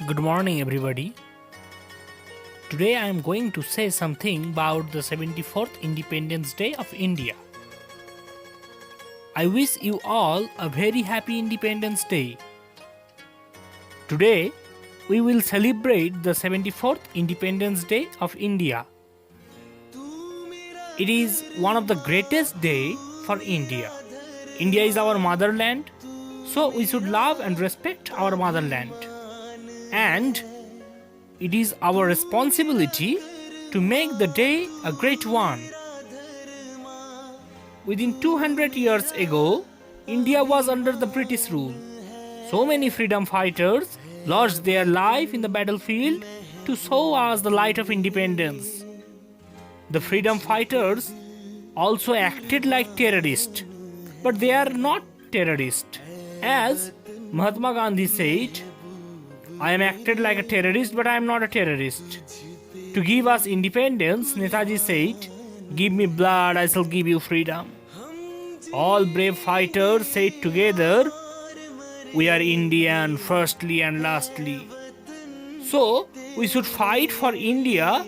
Good morning, everybody. Today I am going to say something about the 74th Independence Day of India. I wish you all a very happy Independence Day. Today we will celebrate the 74th Independence Day of India. It is one of the greatest day for India. India is our motherland, so we should love and respect our motherland. And it is our responsibility to make the day a great one. Within 200 years ago, India was under the British rule. So many freedom fighters lost their life in the battlefield to show us the light of independence. The freedom fighters also acted like terrorists, but they are not terrorists. As Mahatma Gandhi said, I am acted like a terrorist, but I am not a terrorist. To give us independence, Netaji said, give me blood, I shall give you freedom. All brave fighters said together, we are Indian firstly and lastly. So, we should fight for India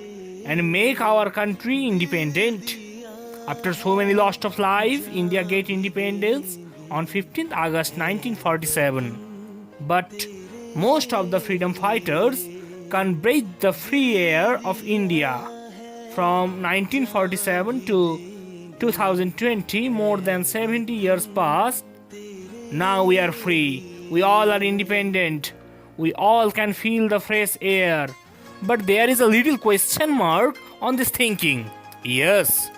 and make our country independent. After so many loss of life, India get independence on 15th August 1947. But most of the freedom fighters can't breathe the free air of India. From 1947 to 2020, more than 70 years passed. Now we are free. We all are independent. We all can feel the fresh air. But there is a little question mark on this thinking. Yes,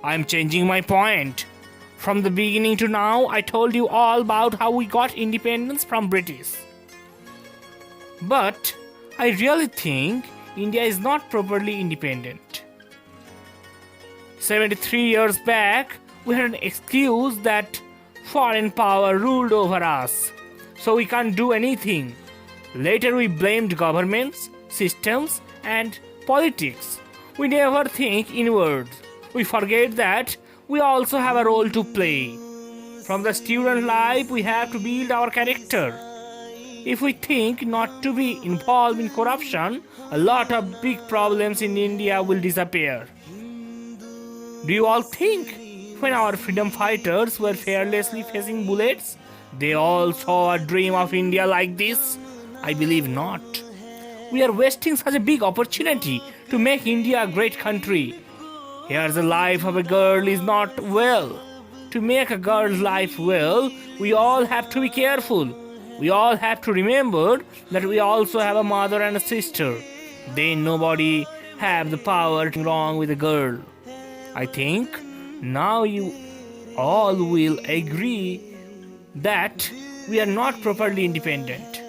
I am changing my point. From the beginning to now, I told you all about how we got independence from British. But I really think India is not properly independent. 73 years back, we had an excuse that foreign power ruled over us, so we can't do anything. Later we blamed governments, systems and politics. We never think inward. We forget that we also have a role to play. From the student life, we have to build our character. If we think not to be involved in corruption, a lot of big problems in India will disappear. Do you all think when our freedom fighters were fearlessly facing bullets, they all saw a dream of India like this? I believe not. We are wasting such a big opportunity to make India a great country. Here the life of a girl is not well. To make a girl's life well, we all have to be careful. We all have to remember that we also have a mother and a sister. Then nobody have the power to wrong with a girl. I think now you all will agree that we are not properly independent.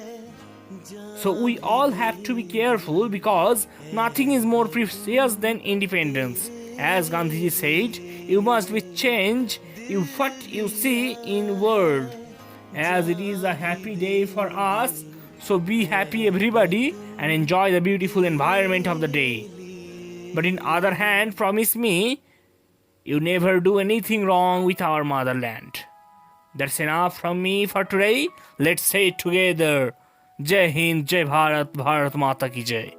So we all have to be careful because nothing is more precious than independence. As Gandhiji said, you must be change what you see in world. As it is a happy day for us, so be happy everybody and enjoy the beautiful environment of the day. But in other hand, promise me, you never do anything wrong with our motherland. That's enough from me for today. Let's say it together. Jai Hind, Jai Bharat, Bharat Mata ki Jai.